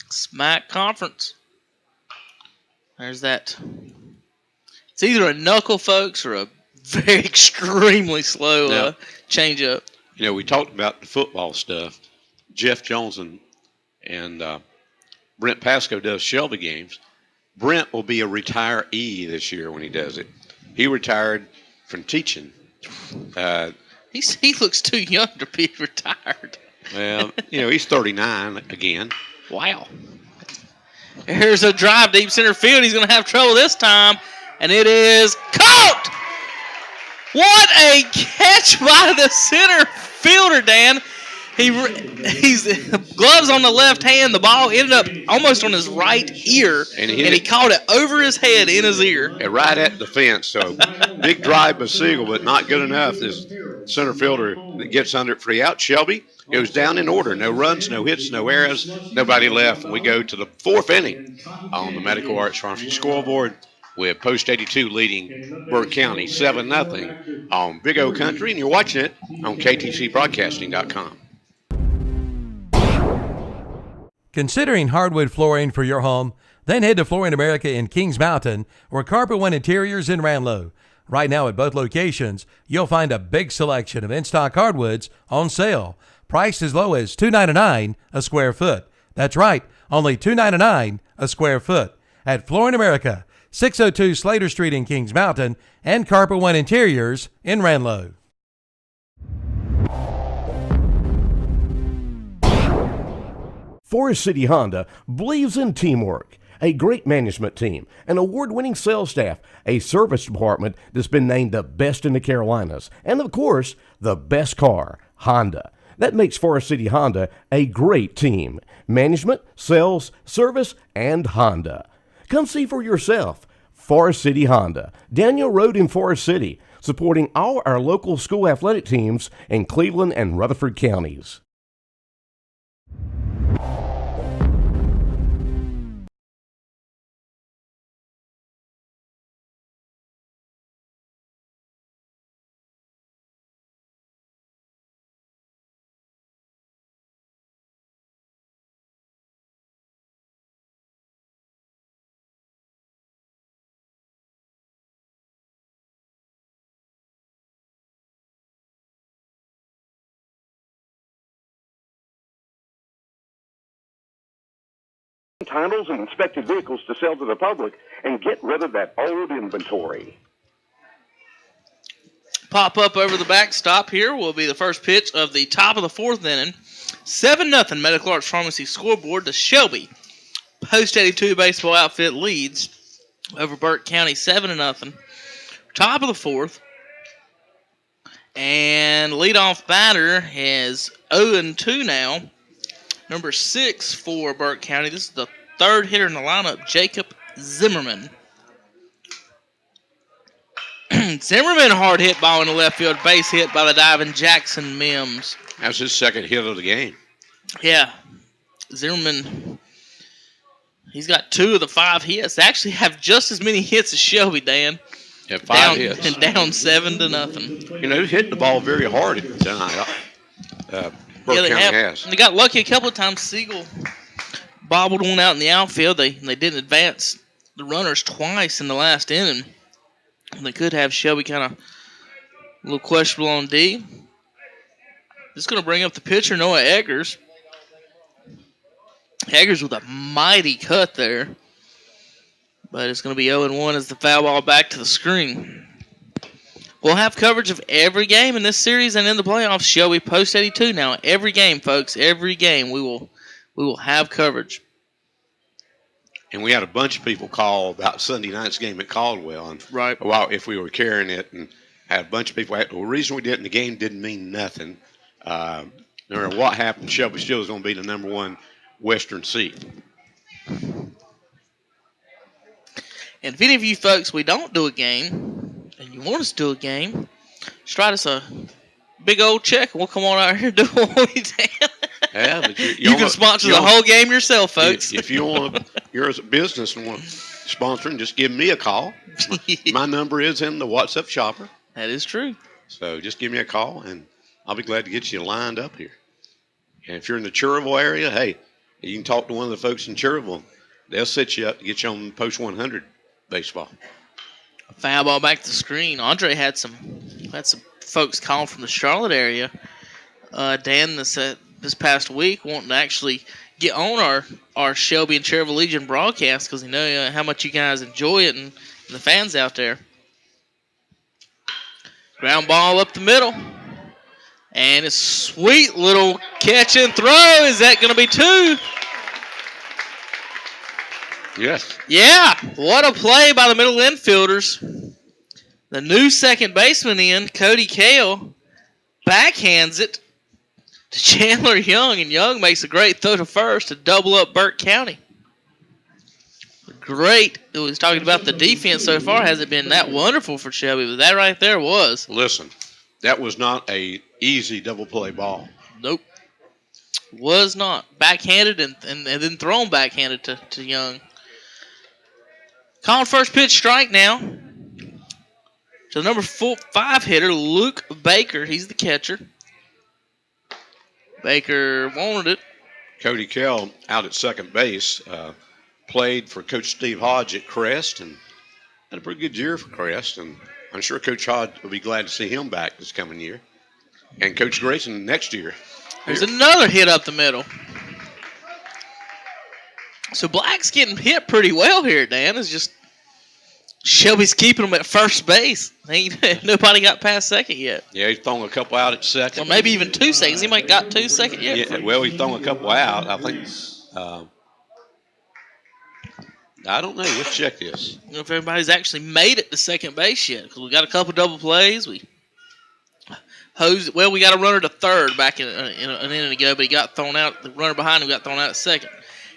SMAC Conference. There's that. It's either a knuckle, folks, or a very extremely slow change-up. You know, we talked about the football stuff. Jeff Jones and Brent Pasco does Shelby games. Brent will be a retiree this year when he does it. He retired from teaching. He looks too young to be retired. Well, he's 39 again. Wow. Here's a drive deep center field. He's going to have trouble this time, and it is caught! What a catch by the center fielder, Dan. He's gloves on the left hand. The ball ended up almost on his right ear, and he caught it over his head in his ear. Yeah, right at the fence. So big drive by Siegel, but not good enough. This center fielder that gets under it for the out. Shelby goes down in order. No runs, no hits, no errors, nobody left. And we go to the fourth inning on the Medical Arts Pharmacy scoreboard with Post 82 leading Burke County 7-0 on Big O Country. And you're watching it on KTCBroadcasting.com. Considering hardwood flooring for your home? Then head to Flooring America in Kings Mountain or Carpet One Interiors in Ranlow. Right now at both locations, you'll find a big selection of in-stock hardwoods on sale, priced as low as $2.99 a square foot. That's right, only $2.99 a square foot. At Flooring America, 602 Slater Street in Kings Mountain and Carpet One Interiors in Ranlow. Forest City Honda believes in teamwork, a great management team, an award-winning sales staff, a service department that's been named the best in the Carolinas, and of course, the best car, Honda. That makes Forest City Honda a great team. Management, sales, service, and Honda. Come see for yourself. Forest City Honda, Daniel Road in Forest City, supporting all our local school athletic teams in Cleveland and Rutherford counties. Titles and inspected vehicles to sell to the public and get rid of that old inventory. Pop up over the backstop here will be the first pitch of the top of the fourth inning. 7-0 Medical Arts Pharmacy scoreboard to Shelby. Post 82 baseball outfit leads over Burke County 7-0. Top of the fourth. And leadoff batter is 0-2 now. Number 6 for Burke County. This is the third hitter in the lineup, Jacob Zimmerman. Zimmerman hard hit ball in the left field, base hit by the diving Jackson Mims. That's his second hit of the game. Yeah. Zimmerman, he's got 2 of the 5 hits. They actually have just as many hits as Shelby, Dan. Yeah, 5 hits. And down 7-0. He's hitting the ball very hard tonight. Burke County has. They got lucky a couple of times. Siegel bobbled one out in the outfield. They didn't advance the runners twice in the last inning. And they could have Shelby kind of a little questionable on D. This is going to bring up the pitcher, Noah Eggers. Eggers with a mighty cut there. But it's going to be 0-1 as the foul ball back to the screen. We'll have coverage of every game in this series and in the playoffs. Shelby Post 82 now. Every game, folks. Every game we will have coverage. And we had a bunch of people call about Sunday night's game at Caldwell. And right. If we were carrying it, and had a bunch of people. The reason we didn't, the game didn't mean nothing. No matter what happened, Shelby still is going to be the number 1 Western seed. And if any of you folks, we don't do a game, and you want us to do a game, just write us a big old check, and we'll come on out here and do what we can. Yeah, but you can sponsor the whole game yourself, folks. If you want, you're a business and want to sponsor, and just give me a call. My number is in the WhatsApp shopper. That is true. So just give me a call, and I'll be glad to get you lined up here. And if you're in the Cherville area, hey, you can talk to one of the folks in Cherville. They'll set you up to get you on Post 100 baseball. Foul ball back to the screen. Andre had some folks calling from the Charlotte area. Dan, this past week, wanting to actually get on our Shelby and Cherville Legion broadcast because we know how much you guys enjoy it and the fans out there. Ground ball up the middle. And a sweet little catch and throw. Is that going to be 2? Yes. Yeah. What a play by the middle infielders. The new second baseman in, Cody Kale, backhands it to Chandler Young, and Young makes a great throw to first to double up Burke County. Great. It was talking about the defense so far. Hasn't been that wonderful for Shelby, but that right there was. Listen, that was not a easy double play ball. Nope. Was not. Backhanded and then thrown backhanded to Young. Calling first pitch strike now. So the number 5 hitter, Luke Baker. He's the catcher. Baker wanted it. Cody Kell out at second base. Played for Coach Steve Hodge at Crest and had a pretty good year for Crest. And I'm sure Coach Hodge will be glad to see him back this coming year. And Coach Grayson next year. There's another hit up the middle. So Black's getting hit pretty well here, Dan. It's just Shelby's keeping him at first base. Nobody got past second yet. Yeah, he's thrown a couple out at second. Or maybe even 2 seconds. He might got 2 second yet. Yeah, well, he's thrown a couple out. I think. I don't know. Let's check this. I don't know if everybody's actually made it to second base yet because we got a couple double plays. We got a runner to third back in an inning ago, but he got thrown out. The runner behind him got thrown out at second.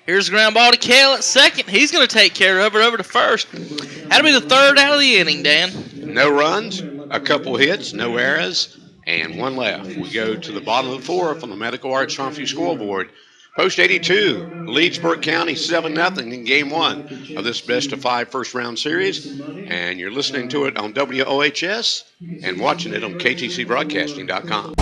Here's the ground ball to Kale at second. He's going to take care of it over to first. That'll be the third out of the inning, Dan. No runs, a couple hits, no errors, and 1 left. We go to the bottom of the 4th on the Medical Arts Farmview scoreboard. Post 82 leads Burke County 7-0 in Game 1 of this best-of-5 first-round series. And you're listening to it on WOHS and watching it on KTCBroadcasting.com.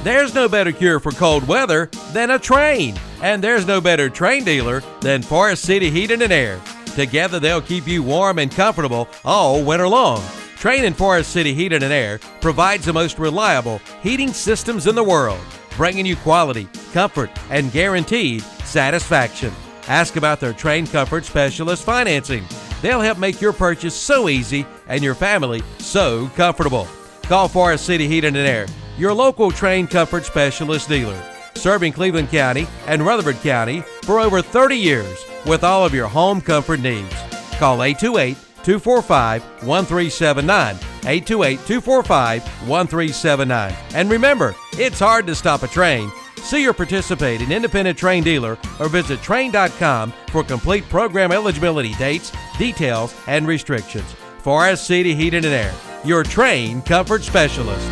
There's no better cure for cold weather than a train. And there's no better train dealer than Forest City Heating and Air. Together, they'll keep you warm and comfortable all winter long. Train and Forest City Heating and Air provides the most reliable heating systems in the world, bringing you quality, comfort, and guaranteed satisfaction. Ask about their Train Comfort Specialist financing. They'll help make your purchase so easy and your family so comfortable. Call Forest City Heating and Air, your local Train Comfort Specialist dealer, serving Cleveland County and Rutherford County for over 30 years with all of your home comfort needs. Call 828-245-1379, 828-245-1379. And remember, it's hard to stop a train. See your participating independent train dealer or visit train.com for complete program eligibility dates, details, and restrictions. Forest City Heating and Air, your train comfort specialist.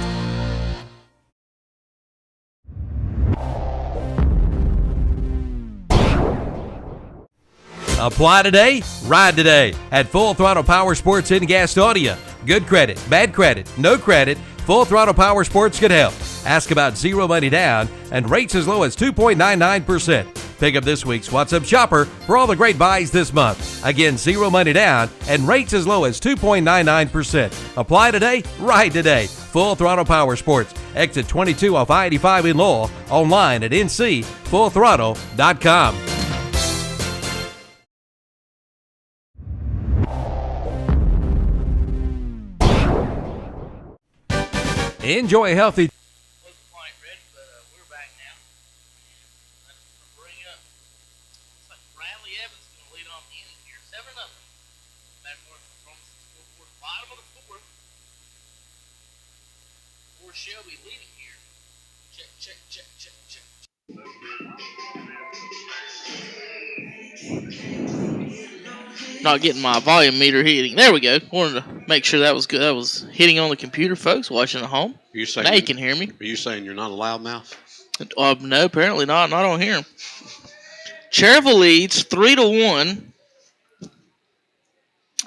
Apply today, ride today at Full Throttle Power Sports in Gastonia. Good credit, bad credit, no credit, Full Throttle Power Sports can help. Ask about zero money down and rates as low as 2.99%. Pick up this week's What's Up Shopper for all the great buys this month. Again, zero money down and rates as low as 2.99%. Apply today, ride today. Full Throttle Power Sports, exit 22 off I-85 in Lowell, online at ncfullthrottle.com. Enjoy a healthy. Wasn't quite ready, but we're back now. Let's bring up. Looks like Bradley Evans is going to lead off the inning here. 7-0. Back from the bottom of the 4th. For Shelby leading here. Check. Not getting my volume meter hitting. There we go. Wanted to make sure that was good. That was hitting on the computer, folks, watching at home. Now you can hear me. Are you saying you're not a loudmouth? No, apparently not. Not on here. Cherville leads 3-1.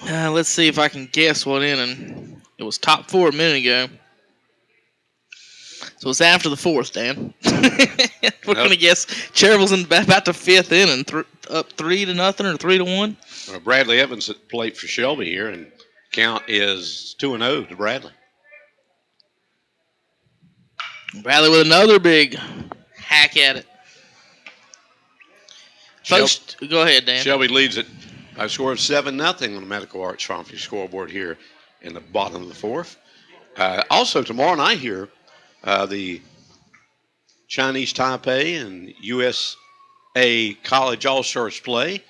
Let's see if I can guess what inning. It was top 4 a minute ago. So it's after the 4th, Dan. We're going to guess Cherville's about the 5th inning, up 3-0 or 3-1. Well, Bradley Evans at plate for Shelby here, and count is 2-0 to Bradley. Bradley with another big hack at it. Folks, go ahead, Dan. Shelby leads it by a score of 7-0 on the Medical Arts Trophy scoreboard here in the bottom of the fourth. Also, tomorrow night here, the Chinese Taipei and USA College All-Stars play.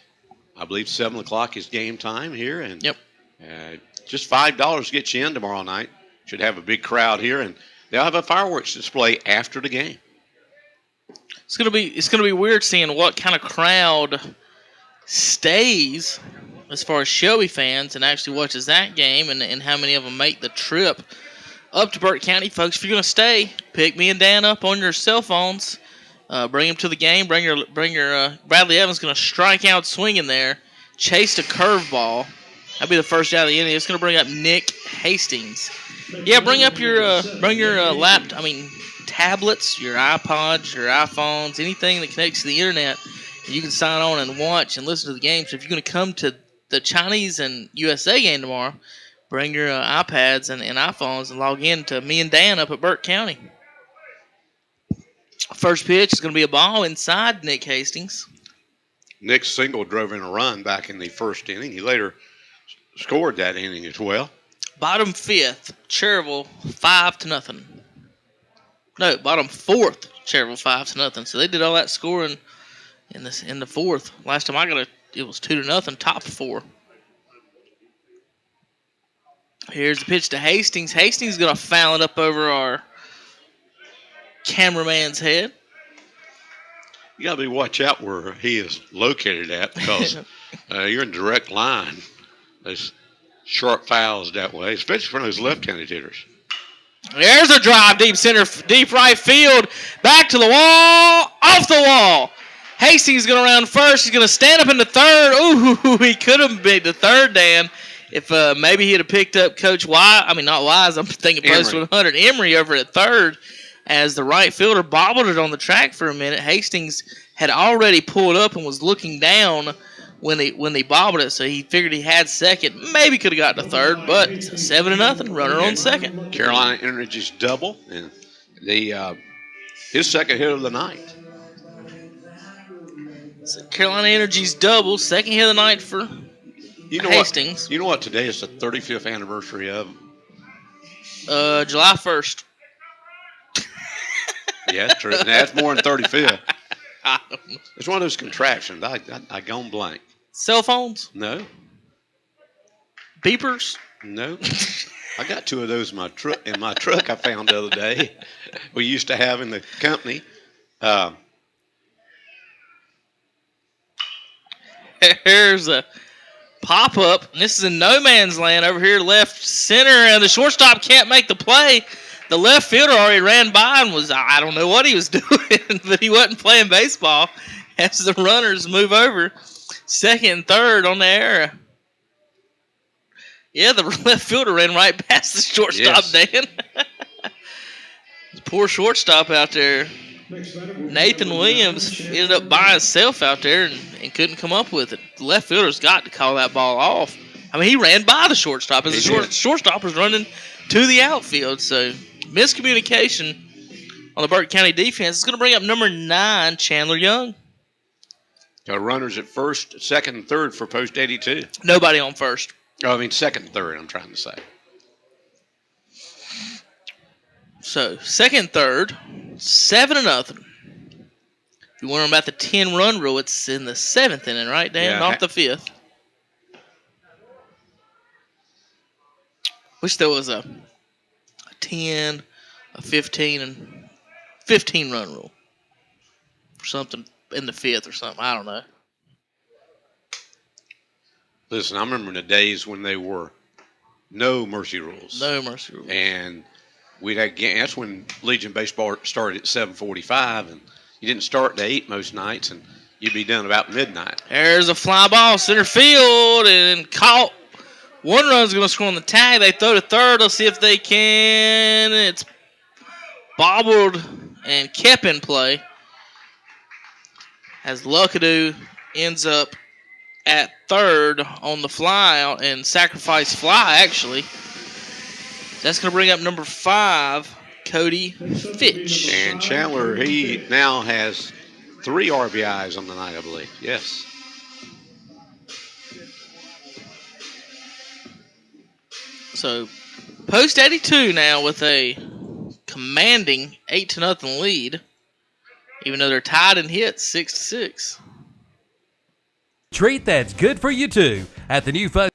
I believe 7 o'clock is game time here. And just $5 gets you in tomorrow night. Should have a big crowd here, and they'll have a fireworks display after the game. It's gonna be weird seeing what kind of crowd stays as far as Shelby fans and actually watches that game, and how many of them make the trip up to Burke County. Folks, if you're gonna stay, pick me and Dan up on your cell phones. Bring them to the game. Bring your Bradley Evans gonna strike out swinging there, chased a curveball. That'll be the first out of the inning. It's gonna bring up Nick Hastings. Yeah, bring up your tablets, your iPods, your iPhones, anything that connects to the internet. You can sign on and watch and listen to the game. So if you're going to come to the Chinese and USA game tomorrow, bring your iPads and iPhones and log in to me and Dan up at Burke County. First pitch is going to be a ball inside Nick Hastings. Nick single drove in a run back in the first inning. He later scored that inning as well. Bottom fifth, Cherryville 5-0. No, bottom fourth, Cherryville 5-0. So they did all that scoring in the fourth. Last time I got it was 2-0, top four. Here's the pitch to Hastings. Hastings is going to foul it up over our cameraman's head. You got to watch out where he is located at, because you're in direct line. There's sharp fouls that way, especially for those left-handed hitters. There's a drive, deep right field, back to the wall, off the wall. Hastings is going to round first. He's going to stand up in the third. Ooh, he could have made the third, Dan, if maybe he'd have picked up Coach Wise. I mean, not Wise. I'm thinking post 100. Emery over at third, as the right fielder bobbled it on the track for a minute. Hastings had already pulled up and was looking down when they bobbled it, so he figured he had second. Maybe could have gotten to third, but it's 7-0, runner on second. Carolina Energy's double, and his second hit of the night. So Carolina Energy's double, second hit of the night for Hastings. You know what today is the 35th anniversary of? July 1st. Yeah, true. That's more than 35th. It's one of those contractions. I gone blank. Cell phones? No. Beepers? No. I got two of those in my truck I found the other day. We used to have in the company. Here's a pop-up. And this is in no man's land over here, left center, and the shortstop can't make the play. The left fielder already ran by and I don't know what he was doing, but he wasn't playing baseball as the runners move over. Second and third on the error. Yeah, the left fielder ran right past the shortstop, Dan. Poor shortstop out there. Nathan Williams ended up by himself out there and couldn't come up with it. The left fielder's got to call that ball off. I mean, he ran by the shortstop as the shortstop was running to the outfield. So, miscommunication on the Burke County defense. It's going to bring up number 9, Chandler Young. Got runners at first, second, and third for post 82. Nobody on first. Oh, I mean second and third, I'm trying to say. So, second, third, 7-0. If you wonder about the 10-run rule, it's in the 7th inning, right, Dan? Yeah. Not the 5th. Wish there was a 10, a 15, and 15-run rule. For something in the 5th or something. I don't know. Listen, I remember the days when there were no mercy rules. No mercy rules. And we'd have that's when Legion Baseball started at 7:45, and you didn't start at 8 most nights, and you'd be done about midnight. There's a fly ball, center field, and caught. One run's going to score on the tag. They throw to third. Let's see if they can. It's bobbled and kept in play as Luckadoo ends up at third on the fly out and sacrifice fly, actually. That's going to bring up number 5, Cody Fitch. And Chandler, he now has 3 RBIs on the night, I believe. Yes. So, Post 82 now with a commanding 8-0 lead, even though they're tied in hits 6-6. Treat that's good for you too at the new fun.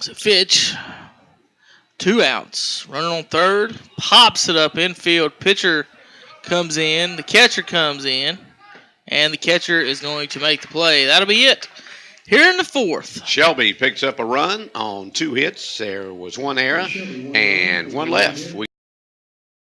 So Fitch, 2 outs, running on third, pops it up infield. Pitcher comes in, the catcher comes in, and the catcher is going to make the play. That'll be it. Here in the 4th. Shelby picks up a run on 2 hits. There was 1 error and 1 left.